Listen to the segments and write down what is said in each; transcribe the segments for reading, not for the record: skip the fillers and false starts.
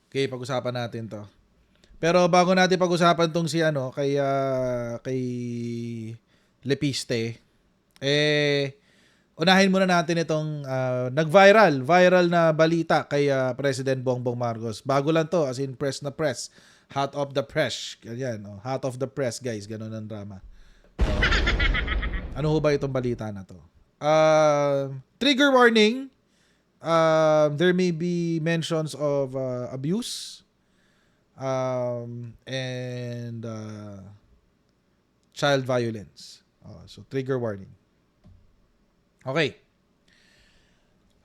Okay, pag-usapan natin 'to. Pero bago natin pag-usapan tong si ano, kay Lepiste, unahin muna natin itong viral na balita kay President Bongbong Marcos. Bago lang 'to, as in press na press. Hot of the press. Ganyan, oh. Hot of the press, guys. Ganun ang drama. Ano ho ba itong balita na 'to? Trigger warning. There may be mentions of abuse and child violence. So trigger warning. Okay.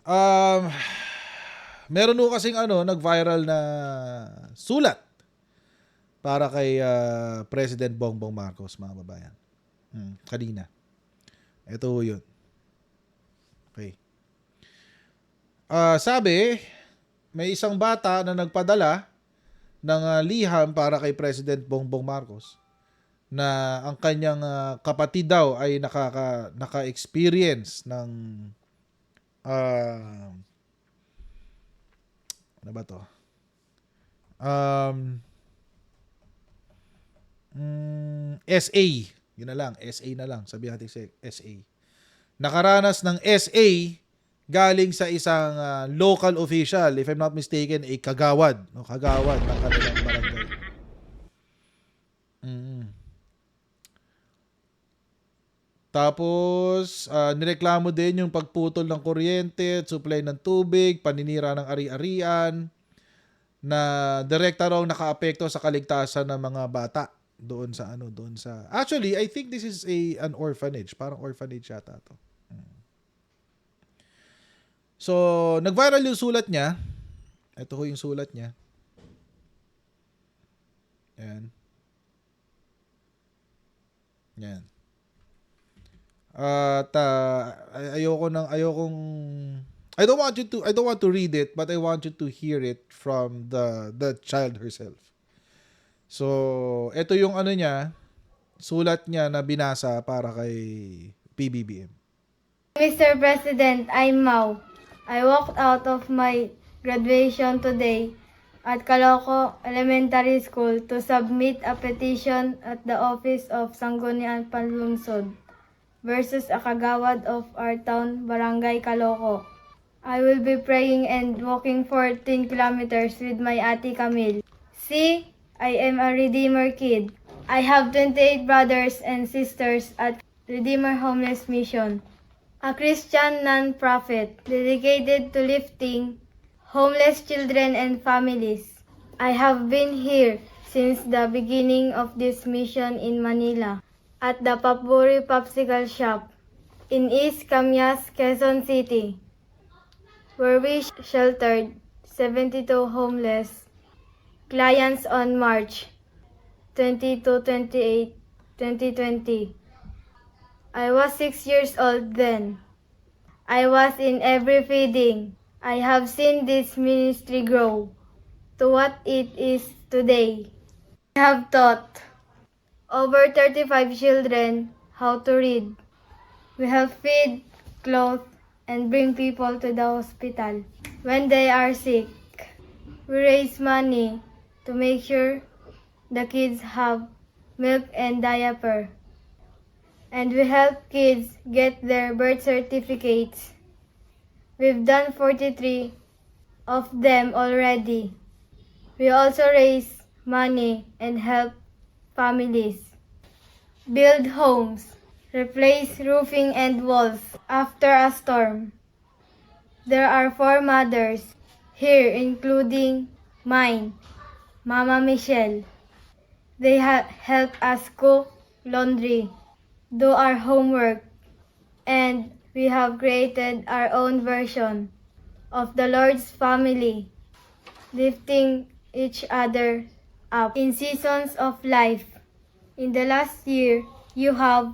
Um, Meron ho kasing nag-viral na sulat para kay President Bongbong Marcos, mga babayan. Kanina. Ito ho yun. Okay. Sabi, may isang bata na nagpadala ng liham para kay President Bongbong Marcos na ang kanyang kapatid daw ay naka-experience ng ano ba to? SA. Yun na lang, SA na lang. Sabihin natin SA. Nakaranas ng SA galing sa isang local official, if I'm not mistaken, a kagawad. No? Kagawad ng kanilang barangay. Tapos, nireklamo din yung pagputol ng kuryente, supply ng tubig, paninira ng ari-arian, na direkta raw nakaapekto sa kaligtasan ng mga bata doon sa actually I think this is an orphanage, parang orphanage yata to. So nag-viral yung sulat niya. Ito ho yung sulat niya. Yan. At I don't want to read it, but I want you to hear it from the child herself. So, ito yung sulat niya na binasa para kay PBBM. Mr. President, I'm Mau. I walked out of my graduation today at Caloocan Elementary School to submit a petition at the office of Sangguniang Panlungsod versus a kagawad of our town, Barangay Caloocan. I will be praying and walking 14 kilometers with my Ate Camille. See, I am a Redeemer kid. I have 28 brothers and sisters at Redeemer Homeless Mission, a Christian non-profit dedicated to lifting homeless children and families. I have been here since the beginning of this mission in Manila, at the Papuri Popsicle Shop in East Camias, Quezon City, where we sheltered 72 homeless clients on March 22-28, 2020. I was 6 years old then. I was in every feeding. I have seen this ministry grow to what it is today. I have taught over 35 children how to read. We help feed, clothe, and bring people to the hospital when they are sick. We raise money to make sure the kids have milk and diaper. And we help kids get their birth certificates. We've done 43 of them already. We also raise money and help families build homes, replace roofing and walls after a storm. There are 4 mothers here, including mine, Mama Michelle. They help us cook, laundry, do our homework, and we have created our own version of the Lord's family, lifting each other up in seasons of life. In the last year, you have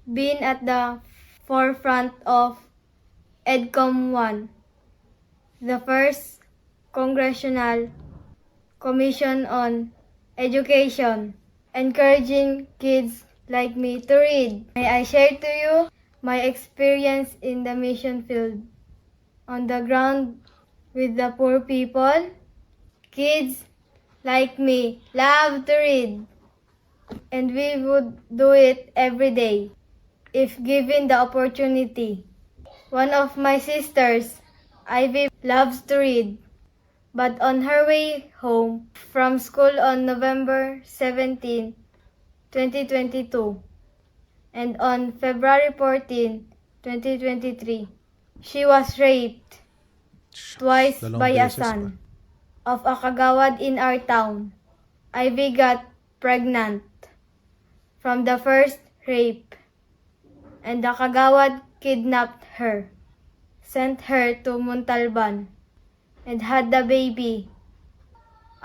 been at the forefront of EDCOM 1, the first Congressional Commission on Education, encouraging kids like me to read. May I share to you my experience in the mission field, on the ground with the poor people, Kids like me love to read, and we would do it every day if given the opportunity. One of my sisters, Ivy, loves to read, but on her way home from school on November 17, 2022, and on February 14, 2023, she was raped twice Dalawang by a beses pa. son of a kagawad in our town. Ivy got pregnant from the first rape, and the kagawad kidnapped her, sent her to Montalban, and had the baby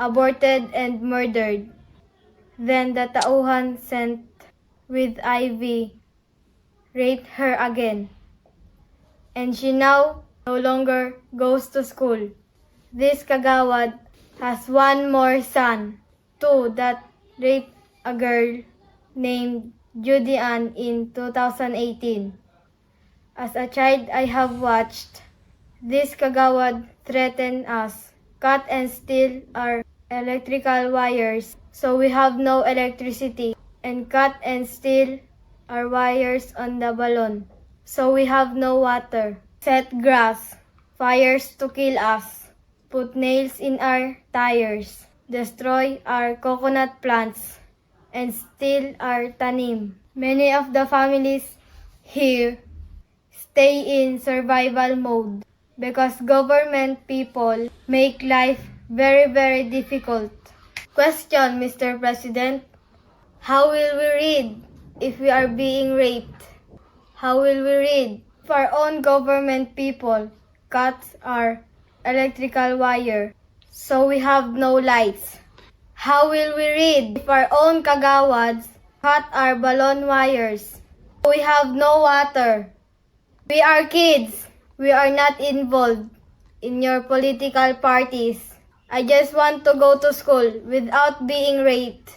aborted and murdered. Then the tauhan sent with Ivy raped her again, and she now no longer goes to school. This kagawad has one more son, too, that raped a girl named Judy Ann in 2018. As a child, I have watched this kagawad threaten us, cut and steal our electrical wires so we have no electricity, and cut and steal our wires on the balloon so we have no water, set grass, fires to kill us, put nails in our tires, destroy our coconut plants, and steal our tanim. Many of the families here stay in survival mode because government people make life very difficult. Question, Mr. President, how will we read if we are being raped? How will we read if our own government people cut our electrical wire so we have no lights? How will we read if our own kagawads cut our balloon wires so we have no water? We are kids. We are not involved in your political parties. I just want to go to school without being raped.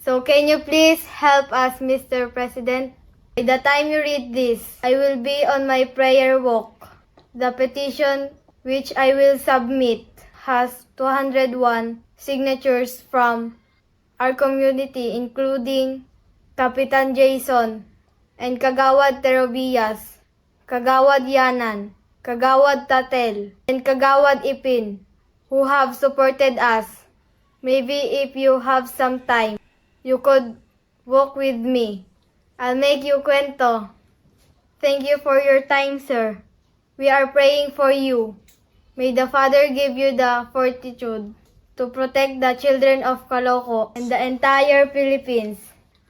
So can you please help us, Mr. President? By the time you read this, I will be on my prayer walk. The petition which I will submit has 201 signatures from our community, including Kapitan Jason and Kagawad Terobias, Kagawad Yanan, Kagawad Tatel, and Kagawad Ipin, who have supported us. Maybe if you have some time, you could walk with me. I'll make you kwento. Thank you for your time, sir. We are praying for you. May the Father give you the fortitude to protect the children of Caloocan and the entire Philippines.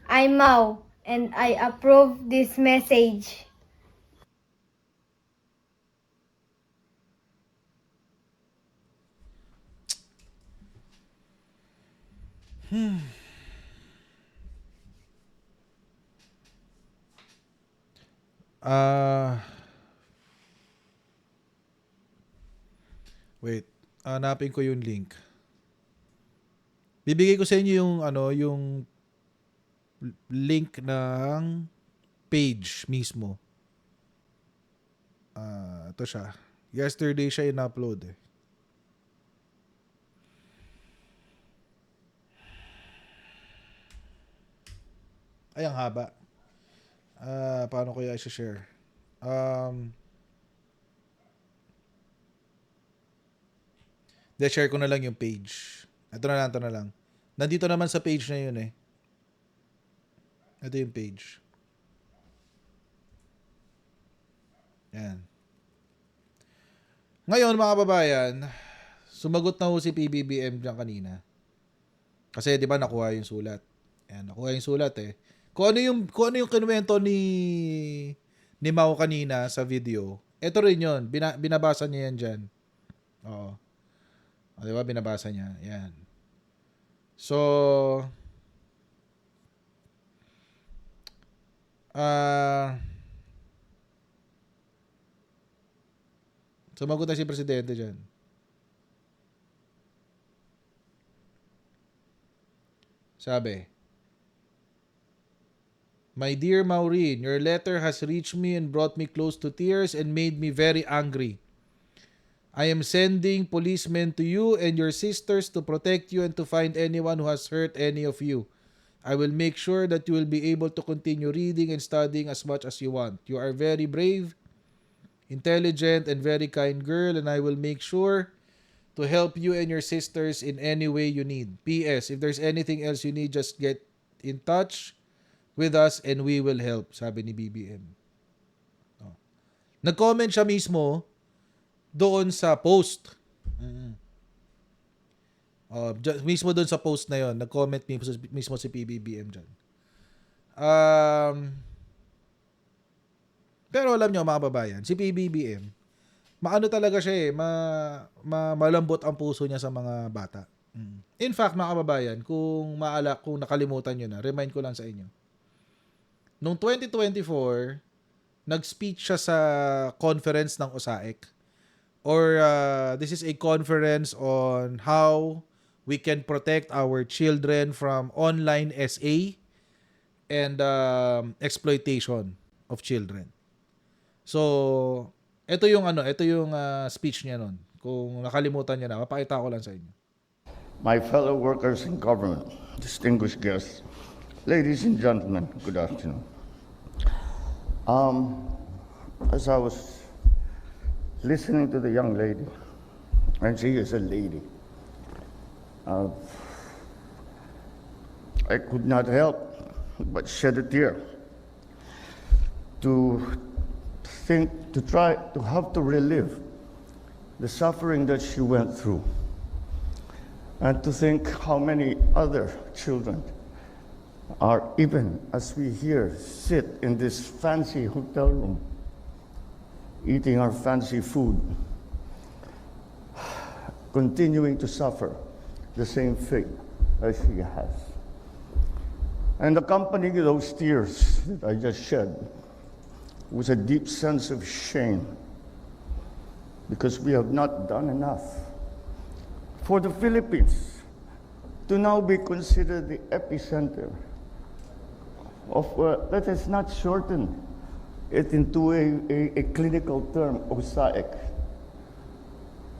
I'm Mau, and I approve this message. Wait, hanapin ko yung link. Bibigay ko sa inyo yung yung link ng page mismo. Ito siya. Yesterday siya in-upload eh. Ay, ang haba. Paano ko i share? Share ko na lang yung page. Ito na lang. Nandito naman sa page na yun eh. Ito yung page. Yan. Ngayon mga kababayan, sumagot na ho si PBBM dyan kanina. Kasi 'di ba nakuha yung sulat. Yan, nakuha yung sulat eh. Kung ano yung kinuwento ni Mau kanina sa video, ito rin yun. Binabasa niya yan dyan. Oo. O, diba? Binabasa niya. Yan. So, sumagot na si Presidente dyan. Sabi, "My dear Maureen, your letter has reached me and brought me close to tears and made me very angry. I am sending policemen to you and your sisters to protect you and to find anyone who has hurt any of you. I will make sure that you will be able to continue reading and studying as much as you want. You are very brave, intelligent, and very kind girl, and I will make sure to help you and your sisters in any way you need. P.S. If there's anything else you need, just get in touch with us and we will help, sabi ni BBM. Oh. Nag-comment siya mismo doon sa post. Mismo doon sa post na yon, nag-comment mismo si PBBM dyan. Pero alam nyo mga kababayan, si PBBM, maano talaga siya malambot ang puso niya sa mga bata. In fact, mga kababayan, kung nakalimutan nyo na, remind ko lang sa inyo. Noong 2024, nag-speech siya sa conference ng USAIC. This is a conference on how we can protect our children from online SA and exploitation of children. So, ito yung speech niya noon. Kung nakalimutan niyo na, mapakita ko lang sa inyo. My fellow workers in government, distinguished guests, ladies and gentlemen, good afternoon. As I was listening to the young lady, and she is a lady, I could not help but shed a tear to have to relive the suffering that she went through, and to think how many other children are, even as we here sit in this fancy hotel room, eating our fancy food, continuing to suffer the same fate as she has. And accompanying those tears that I just shed was a deep sense of shame, because we have not done enough for the Philippines to now be considered the epicenter of, let us not shorten it into a clinical term, OSAIC.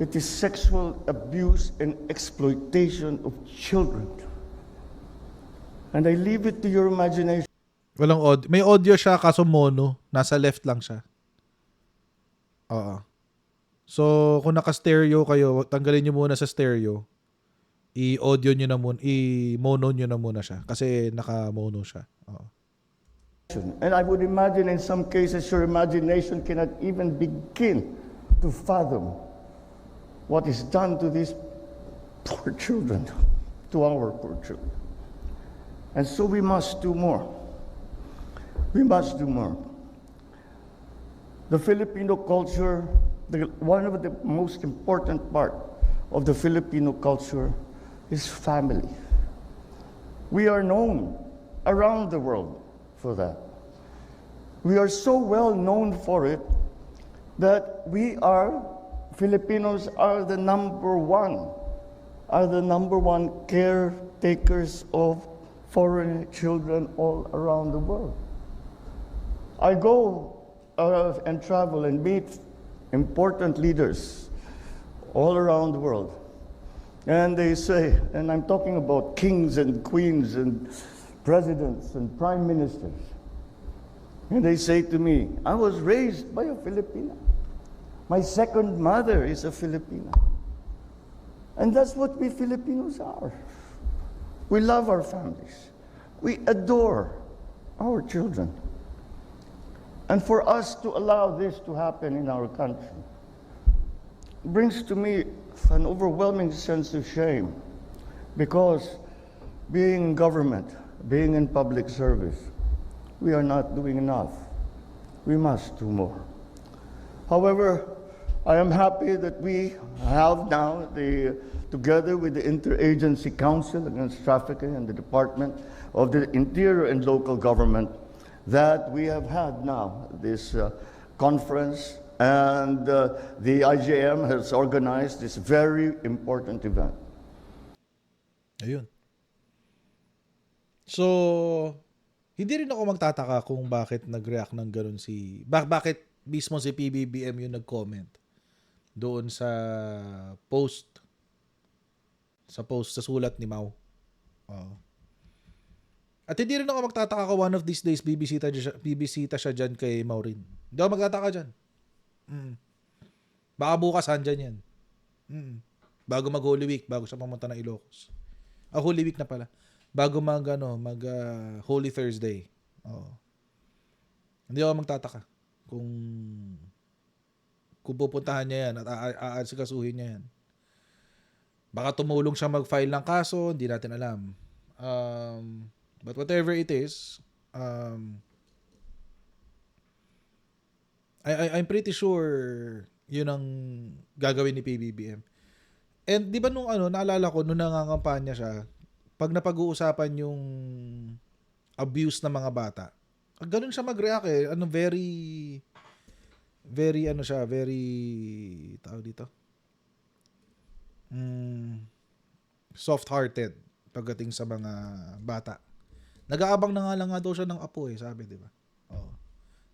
It is sexual abuse and exploitation of children. And I leave it to your imagination. Walang audio. May audio siya kaso mono. Nasa left lang siya. Oo. So, kung naka-stereo kayo, tanggalin nyo muna sa stereo. I-audio nyo na muna. I-mono nyo na muna siya. Kasi naka-mono siya. Oo. And I would imagine in some cases your imagination cannot even begin to fathom what is done to these poor children, to our poor children. And so we must do more. We must do more. The Filipino culture, one of the most important part of the Filipino culture is family. We are known around the world for that. We are so well known for it that Filipinos are the number one caretakers of foreign children all around the world. I go and travel and meet important leaders all around the world. And they say, and I'm talking about kings and queens and presidents and prime ministers. And they say to me, I was raised by a Filipina. My second mother is a Filipina. And that's what we Filipinos are. We love our families. We adore our children. And for us to allow this to happen in our country brings to me an overwhelming sense of shame, because being in government, being in public service, we are not doing enough. We must do more. However, I am happy that we have now, together with the Interagency Council Against Trafficking and the Department of the Interior and Local Government, that we have had now this conference, and the IJM has organized this very important event. Ayun. So, hindi rin ako magtataka kung bakit nag-react ng ganun bakit mismo si PBBM yung nag-comment. doon sa post. Sa sulat ni Mau. Oo. At hindi rin ako magtataka ka one of these days bibisita siya dyan kay Maureen. Hindi ako magtataka dyan. Baka bukas andyan yan. Bago mag Holy Week, bago siya pumunta ng Ilocos. Holy Week na pala. Bago mag Holy Thursday. Oo. Hindi ako magtataka kung pupuntahan niya yan at aasikasuhin niya yan. Baka tumulong siya mag-file ng kaso, hindi natin alam. But whatever it is, I'm pretty sure yun ang gagawin ni PBBM. And di ba nung naalala ko, nung nangangampanya siya, pag napag-uusapan yung abuse ng mga bata, ganun siya mag-react eh. Very tawag dito? Soft-hearted pagdating sa mga bata. Nag-aabang na nga daw siya ng apo eh, sabi, di ba? Oo.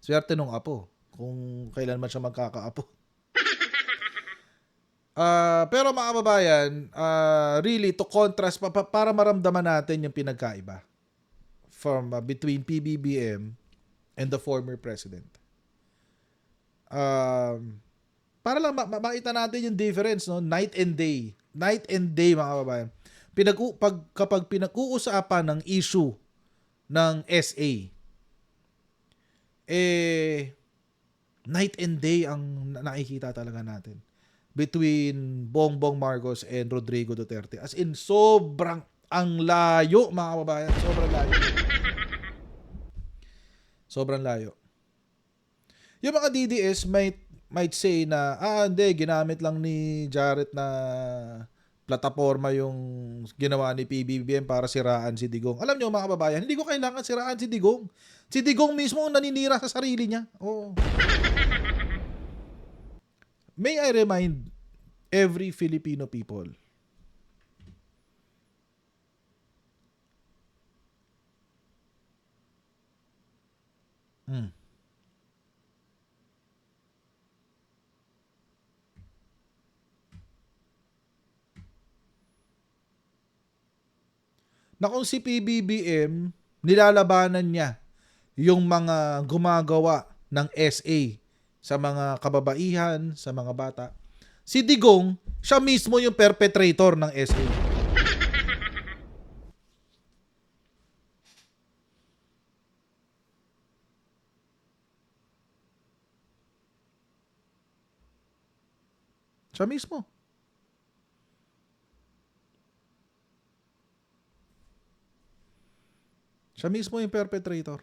Swerte nung apo, kung kailan man siya magkakaapo. Pero mga kababayan, really to contrast para maramdaman natin yung pinagkaiba from between PBBM and the former president. Para lang makita natin yung difference, no? Night and day mga kababayan. Kapag pinag-uusapan ng issue ng SA, night and day ang nakikita talaga natin between Bongbong Marcos and Rodrigo Duterte. As in, sobrang ang layo, mga kababayan. Sobrang layo. Sobrang layo. Yung mga DDS might say na, hindi, ginamit lang ni Jarrett na plataforma yung ginawa ni PBBM para siraan si Digong. Alam nyo, mga kababayan, hindi ko kailangan siraan si Digong. Si Digong mismo ang naninira sa sarili niya. Oo. May I remind every Filipino people, na kung si PBBM, nilalabanan niya yung mga gumagawa ng SA sa mga kababaihan, sa mga bata. Si Digong, siya mismo yung perpetrator ng SA. Siya mismo. Siya mismo yung perpetrator.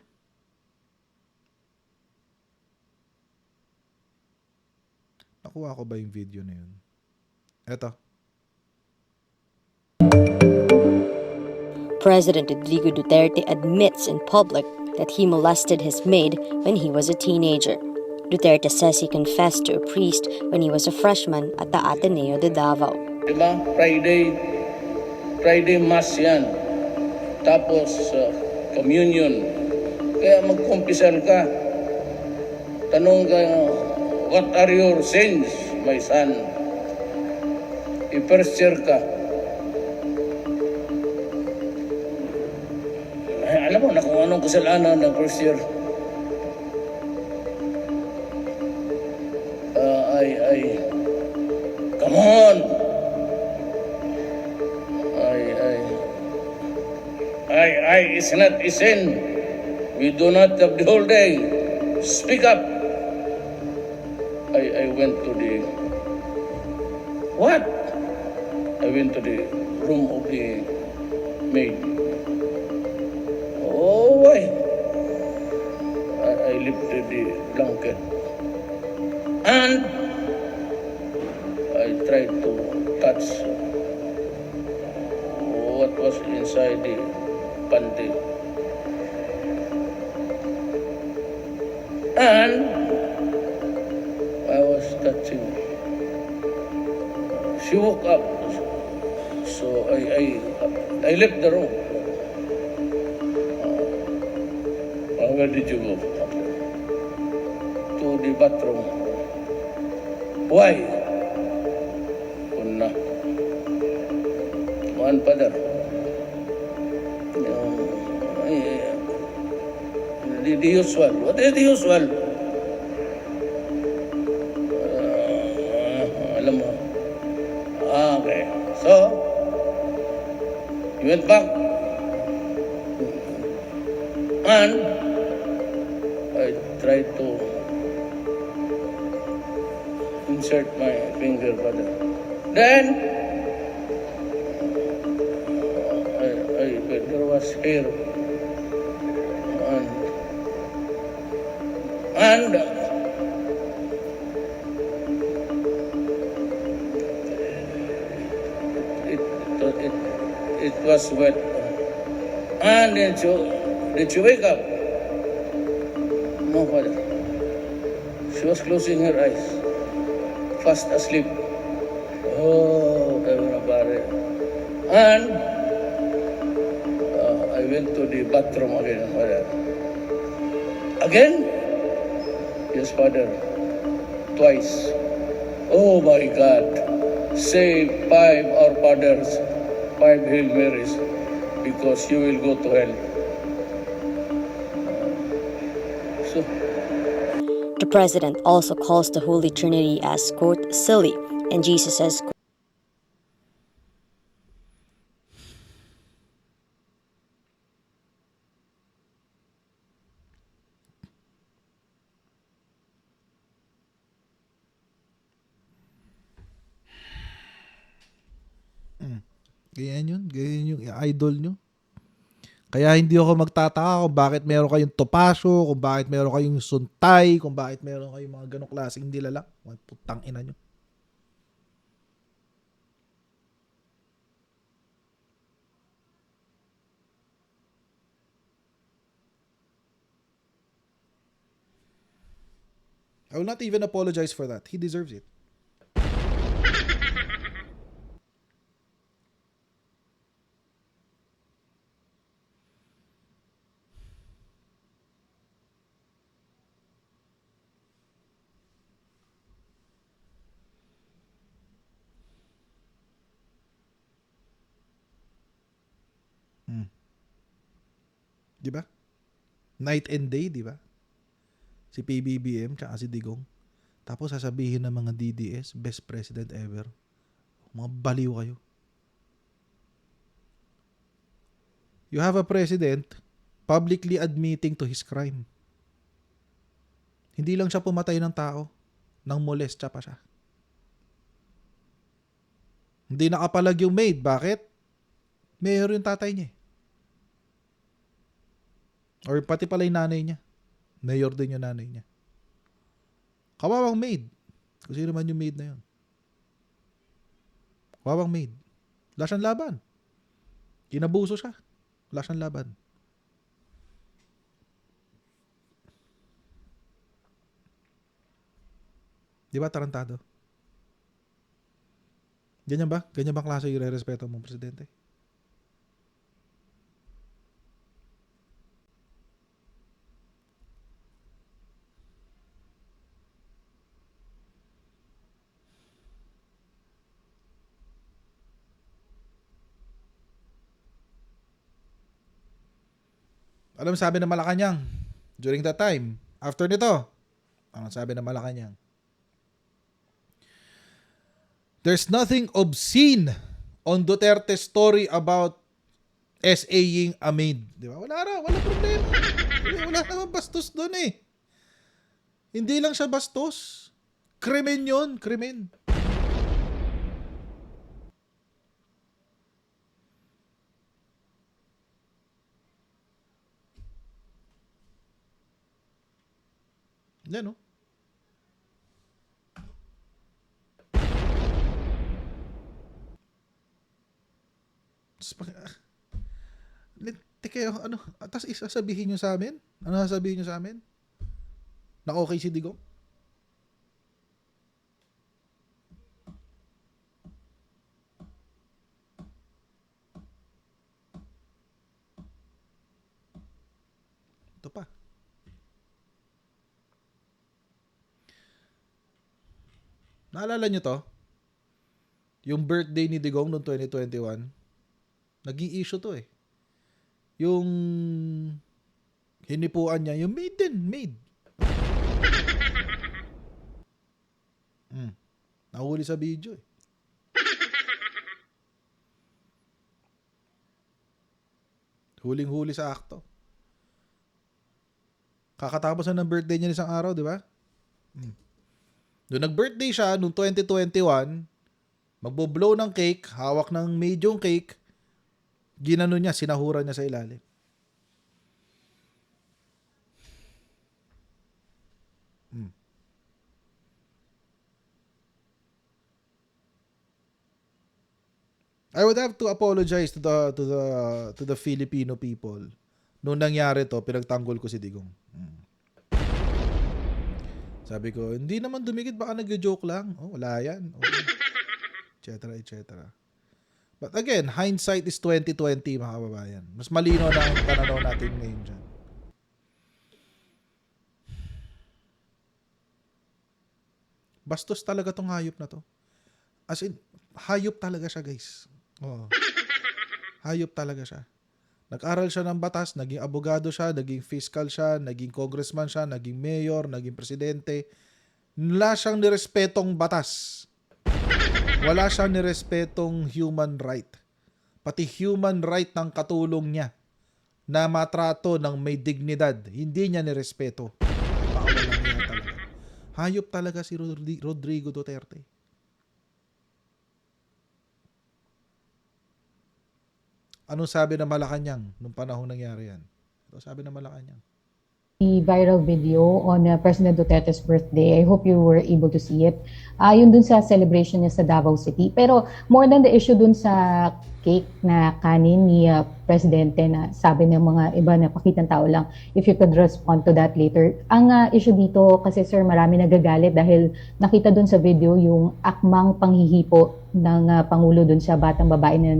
Nakuha ko ba yung video na yun? Eto. President Rodrigo Duterte admits in public that he molested his maid when he was a teenager. Duterte says he confessed to a priest when he was a freshman at the Ateneo de Davao. Diba? Friday mass yan. Tapos communion. Kaya magkumpisal ka. Tanong ka, what are your sins, my son? I-first year ka. Alam mo na kung anong kasalanan ng first year. Come on! It's not a sin. We do not have the whole day. Speak up. I went to the... What? I went to the room of the maid. Oh, why? I lifted the blanket. And I tried to touch what was inside the panty. And I was touching. She woke up. So I left the room. Where did you go? To the bathroom. Why? one father. The usual. What is the usual? Alam mo. Okay. So, he went back and I tried to insert my finger, father. Then, there was hair and it was wet. And did you wake up? No, father. She was closing her eyes, fast asleep. Oh, heaven about it. And I went to the bathroom again, father. Again? Yes, father. Twice. Oh my God. Say 5 Our Fathers, 5 Hail Marys, because you will go to hell. So, The president also calls the Holy Trinity as, quote, silly, and Jesus as, Ganyan yun. Ganyan yung idol nyo. Kaya hindi ako magtataka kung bakit meron kayong topasyo, kung bakit meron kayong suntay, kung bakit meron kayong mga ganong klaseng dilalak. Putang ina nyo. I will not even apologize for that. He deserves it. Di ba? Night and day, di ba? Si PBBM tsaka si Digong. Tapos sasabihin ng mga DDS, best president ever. Mga baliw kayo. You have a president publicly admitting to his crime. Hindi lang siya pumatay ng tao, nang molestya pa siya. Hindi nakapalag yung maid. Bakit? Mayor yung tatay niya. Or pati pala yung nanay niya. Mayor din yung nanay niya. Kawawang maid. Kung sino man yung maid na yun. Kawawang maid. Wala siyang laban. Kinabuso siya. Wala siyang laban. Di ba tarantado? Ganyan ba? Ganyan ba klase yung re-respeto mong presidente? Alam mo sabi ng Malacanang during that time, after nito, ano sabi ng Malacanang? There's nothing obscene on Duterte's story about SAing a maid. Di ba? Wala problema. Wala naman bastos doon eh. Hindi lang siya bastos. Krimen yun, krimen. Yan, no? Teka, ano? Tapos isasabihin nyo sa amin? Ano sasabihin nyo sa amin? Na okay si Digong? Ito pa. Naalala nyo to? Yung birthday ni Digong noong 2021, Naging issue to eh. Yung hinipuan niya, yung maid. Nahuli sa video eh. Huling-huli sa akto. Kakatapos na ng birthday niya isang araw, di ba? Doon nag-birthday siya noong 2021, magbo-blow ng cake, hawak ng medium cake, ginano niya, sinahuran niya sa ilalim. I would have to apologize to the Filipino people. Noong nangyari to, pinagtanggol ko si Digong. Sabi ko, hindi naman dumikit, baka nag-joke lang. Oh, wala yan. Oh. Et cetera. But again, hindsight is 2020, mga kababayan. Mas malino na ang pananaw natin ngayon dyan. Bastos talaga tong hayop na to. As in, hayop talaga siya, guys. Oo. Hayop talaga siya. Nag-aral siya ng batas, naging abogado siya, naging fiscal siya, naging congressman siya, naging mayor, naging presidente. Wala siyang nirespetong batas. Wala siyang nirespetong human right. Pati human right ng katulong niya na matrato ng may dignidad, hindi niya nirespeto. Pakawalan niya talaga. Hayop talaga si Rodrigo Duterte. Anong sabi ng Malacanang nung panahon nangyari yan? Ito sabi ng Malacanang. The viral video on President Duterte's birthday. I hope you were able to see it. Yun dun sa celebration niya sa Davao City. Pero more than the issue dun sa cake na kanin ni Presidente na sabi ng mga iba na pakitang tao lang, if you could respond to that later. Ang issue dito kasi sir, marami nagagalit dahil nakita dun sa video yung akmang panghihipo ng Pangulo dun sa batang babae na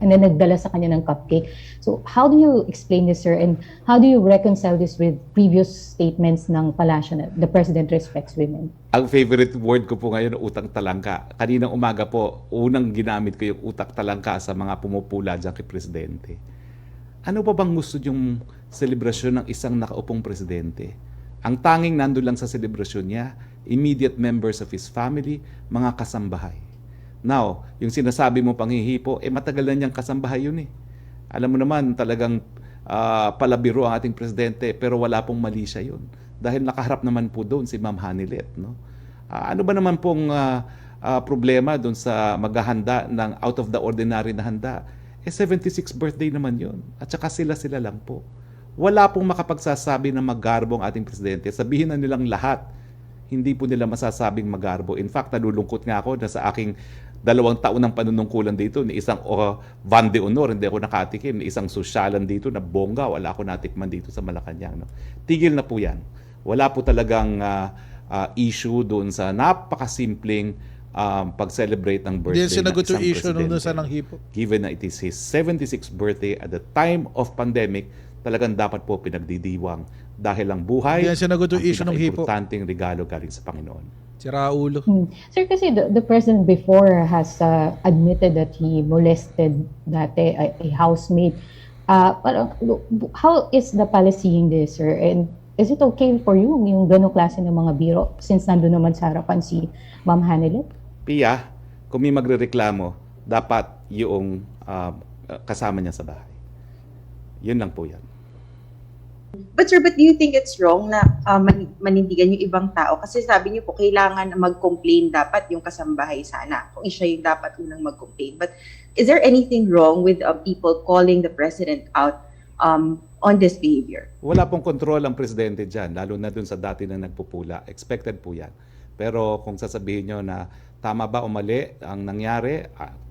nagdala sa kanya ng cupcake. So how do you explain this, sir? And how do you reconcile this with previous statements ng Palasyo na the President respects women? Ang favorite word ko po ngayon, utang talangka. Kaninang umaga po, unang ginamit ko yung utak talangka sa mga pumupula dyan kay Presidente. Ano pa bang gusto yung selebrasyon ng isang nakaupong Presidente? Ang tanging nandun lang sa selebrasyon niya, immediate members of his family, mga kasambahay. Now, yung sinasabi mo panghihipo, matagal na niyang kasambahay yun eh. Alam mo naman, talagang palabiro ang ating Presidente, pero wala pong mali siya yun. Dahil nakaharap naman po doon si Ma'am Hanilet. No? Ano ba naman pong problema doon sa maghahanda ng out of the ordinary na handa? 76th birthday naman yun. At saka sila lang po. Wala pong makapagsasabi na magarbo ang ating Presidente. Sabihin na nilang lahat. Hindi po nila masasabing magarbo. In fact, nalulungkot nga ako na sa aking 2 taon ng panunungkulan dito, ni isang Van de Honor, hindi ako nakatikim, ni isang sosyalan dito na bongga, wala ako natikman dito sa Malacanang. No? Tigil na po yan. Wala po talagang issue doon sa napakasimpleng pag-celebrate ng birthday ng isang Hindi sinagot yung issue presidente. nung sa nanghipo. Given na it is his 76th birthday at the time of pandemic, talagang dapat po pinagdidiwang dahil ang buhay Hindi sinagot yung ang issue ng hipo. pinaka-importanteng regalo galing sa Panginoon. Si Raulo. Sir, kasi the President before has admitted that he molested dati a housemate. Parang, how is the palace seeing this, sir? And is it okay for you yung ganong klase ng mga biro since nandun naman sa harapan si Ma'am Hanilet? Pia, kung may magrereklamo, dapat yung kasama niya sa bahay. Yun lang po yan. But sir, do you think it's wrong na manindigan yung ibang tao? Kasi sabi niyo po, kailangan mag-complain dapat yung kasambahay sana. Kung siya yung dapat unang mag-complain. But is there anything wrong with people calling the president out on this behavior? Wala pong kontrol ang presidente dyan, lalo na dun sa dati na nagpupula. Expected po yan. Pero kung sasabihin nyo na tama ba o mali ang nangyari,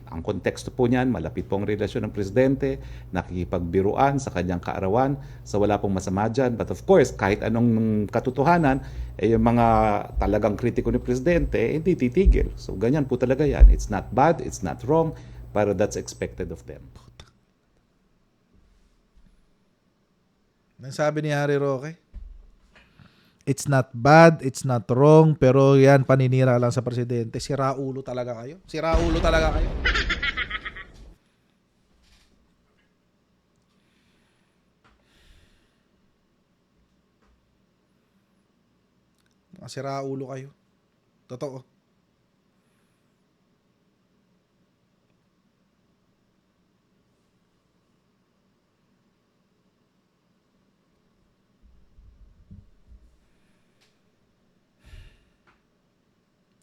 ang konteksto po niyan, malapit pong relasyon ng presidente, nakikipagbiruan sa kanyang kaarawan, so wala pong masama dyan. But of course, kahit anong katotohanan, yung mga talagang kritiko ni presidente, hindi titigil. So ganyan po talaga yan. It's not bad, it's not wrong, pero that's expected of them. Nang sabi ni Harry Roque, it's not bad, it's not wrong, pero yan paninira lang sa presidente. Si Raulo talaga kayo. Si Raulo talaga kayo. Sira ulo kayo. Totoo.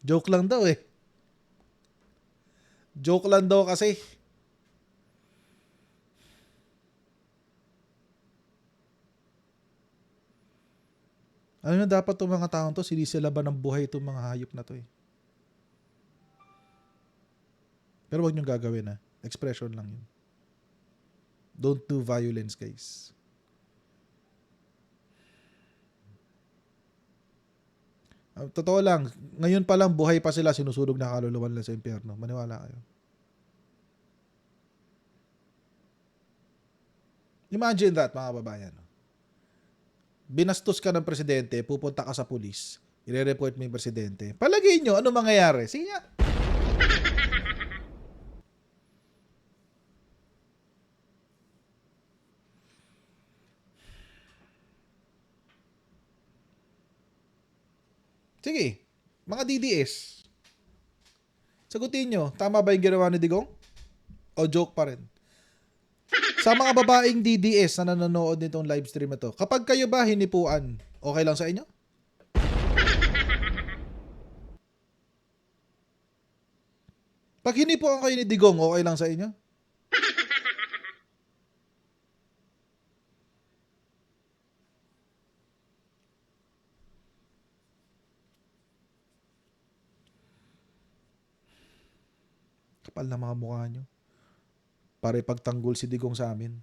Joke lang daw eh. Joke lang daw kasi. Ano na dapat itong mga taong to? Sinisilaban ng buhay itong mga hayop na to eh. Pero wag niyong gagawin ha. Expression lang yun. Don't do violence, guys. Totoo lang, ngayon pa lang buhay pa sila, sinusunog na kaluluwa nila sa impyerno. Maniwala kayo. Imagine that, mga kababayan. Binastos ka ng presidente, pupunta ka sa pulis, ire-report mo yung presidente. Palagay nyo, ano mangyayari? Sige nga. Sige, mga DDS. Sagutin nyo, tama ba yung ginawa ni Digong? O joke pa rin? Sa mga babaeng DDS na nanonood nitong live stream na to, kapag kayo ba hinipuan, okay lang sa inyo? Pag hinipuan kayo ni Digong, okay lang sa inyo? Kapal na mga mukha nyo. Para ipagtanggol si Digong sa amin.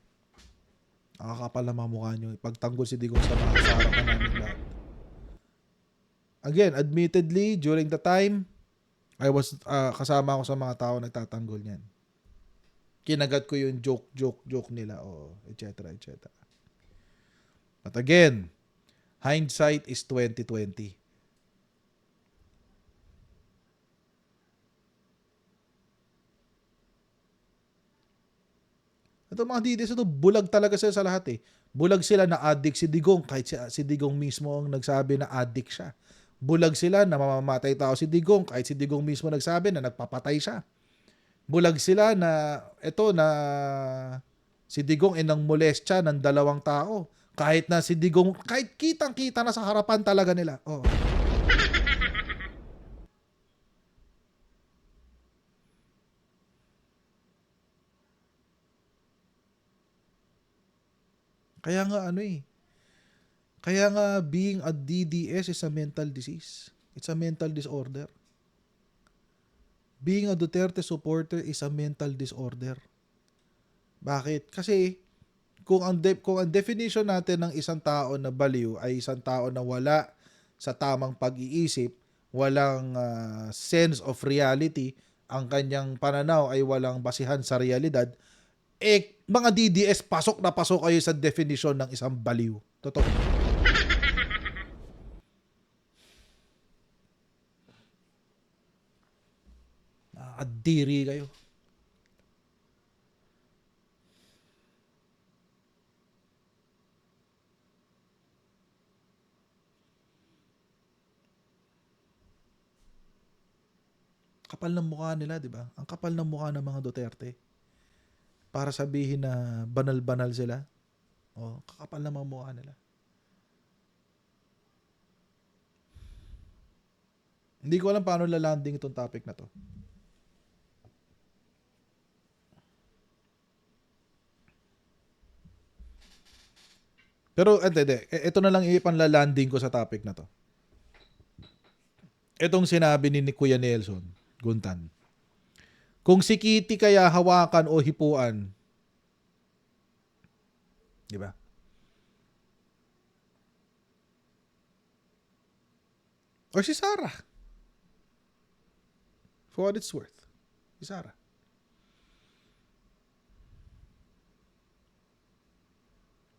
Nakakapal na mga mukha nyo. Ipagtanggol si Digong sa mga sa harapan namin lahat. Again, admittedly, during the time, I was kasama ako sa mga tao nagtatanggol niyan. Kinagat ko yung joke nila o etc. etc. But again, hindsight is 2020. Ito mga DDS ito, bulag talaga sila sa lahat eh. Bulag sila na addict si Digong, kahit si Digong mismo ang nagsabi na addict siya. Bulag sila na mamamatay tao si Digong, kahit si Digong mismo nagsabi na nagpapatay siya. Bulag sila na si Digong inang molestya ng 2 tao. Kahit na si Digong, kahit kitang-kita na sa harapan talaga nila. Oo. Kaya nga Kaya nga being a DDS is a mental disease. It's a mental disorder. Being a Duterte supporter is a mental disorder. Bakit? Kasi kung ang definition natin ng isang tao na baliw ay isang tao na wala sa tamang pag-iisip, walang sense of reality, ang kanyang pananaw ay walang basihan sa realidad, mga DDS, pasok na pasok kayo sa definition ng isang baliw. Totoo. Nakakadiri kayo. Kapal ng mukha nila, di ba? Ang kapal ng mukha ng mga Duterte. Para sabihin na banal-banal sila. O, kakapal ng mga mukha nila. Hindi ko alam paano lalanding itong topic na to. Pero, ito na lang ipanlalanding ko sa topic na to. Itong sinabi ni Kuya Nelson Guntan. Kung si Kitty kaya hawakan o hipuan, di ba? Or si Sarah. For what it's worth. Si Sarah.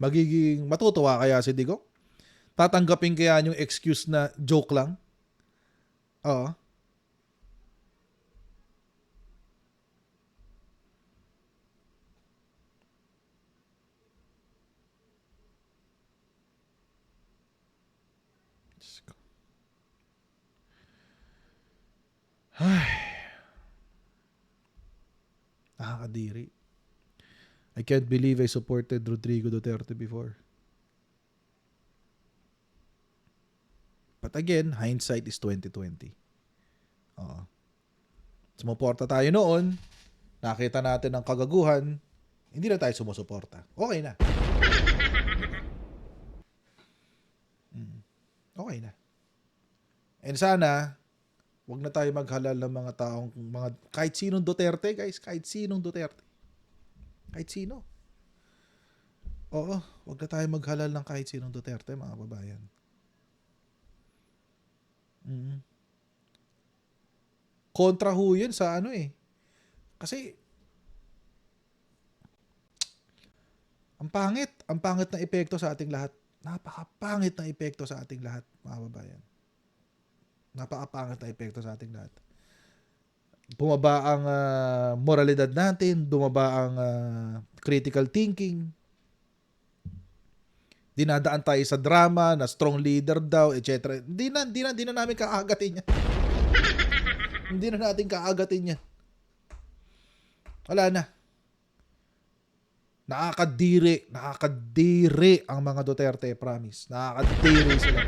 Magiging matutuwa kaya si Digong? Tatanggapin kaya yung excuse na joke lang? Oo. Nakakadiri. I can't believe I supported Rodrigo Duterte before. But again, hindsight is 2020. Oo. Sumuporta tayo noon, nakita natin ang kagaguhan, hindi na tayo sumusuporta. Okay na. Okay na. And sana, wag na tayo maghalal ng mga taong, kahit sinong Duterte, guys, kahit sinong Duterte. Kahit sino. Oo, wag na tayo maghalal ng kahit sinong Duterte, mga babayan. Kontra ho yun sa ano eh. Kasi, ang pangit na epekto sa ating lahat. Napakapangit na epekto sa ating lahat, mga babayan. Napakapangit na epekto sa ating lahat. Bumaba ang moralidad natin, bumaba ang critical thinking. Dinadaan tayo sa drama na strong leader daw, etc. Hindi na namin kaagatin yan. Hindi na natin kaagatin yan. Wala na. Nakakadiri ang mga Duterte, promise. Nakakadiri sila.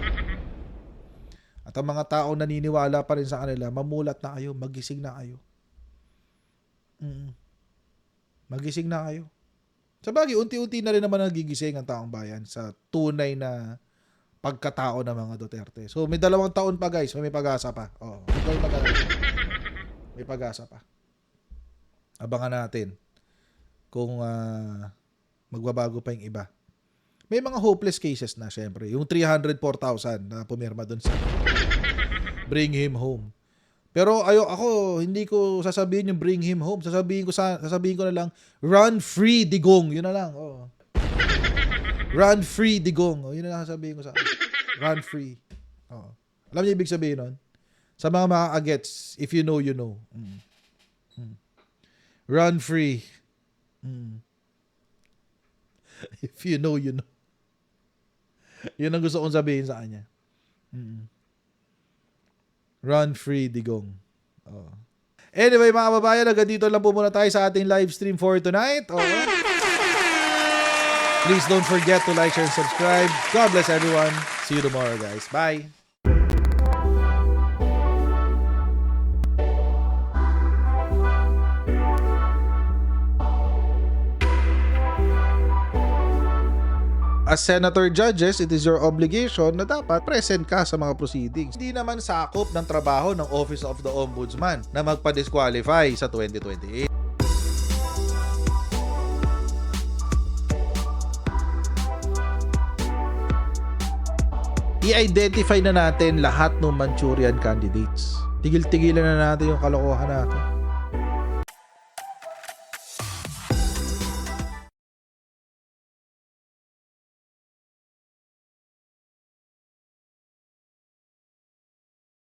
At ang mga taong naniniwala pa rin sa kanila, mamulat na kayo, magising na kayo. Magising na kayo. Sabagay, unti-unti na rin naman nagigising ang taong bayan sa tunay na pagkatao ng mga Duterte. So, may 2 taon pa, guys. May pag-asa pa. Oo. May pag-asa pa. Abangan natin kung magbabago pa yung iba. May mga hopeless cases na, syempre. Yung 304,000 na pumirma dun sa bring him home. Pero ako, hindi ko sasabihin yung bring him home. Sasabihin ko na lang, run free, Digong. Yun na lang. Oh. Run free, Digong. Oh, yun na lang sasabihin ko sa run free. Oh. Alam niyo ibig sabihin nun? Sa mga makakagets, if you know, you know. Run free. If you know, you know. Yun ang gusto kong sabihin sa kanya. Run free, Digong. Oh. Anyway, mga kababayan, hanggang dito lang po muna tayo sa ating live stream for tonight. Oh. Please don't forget to like, share, and subscribe. God bless everyone. See you tomorrow, guys. Bye. As senator judges, it is your obligation na dapat present ka sa mga proceedings. Hindi naman sakop ng trabaho ng Office of the Ombudsman na magpa-disqualify sa 2028. I-identify na natin lahat ng Manchurian candidates. Tigil-tigilan na natin yung kalokohan na ito.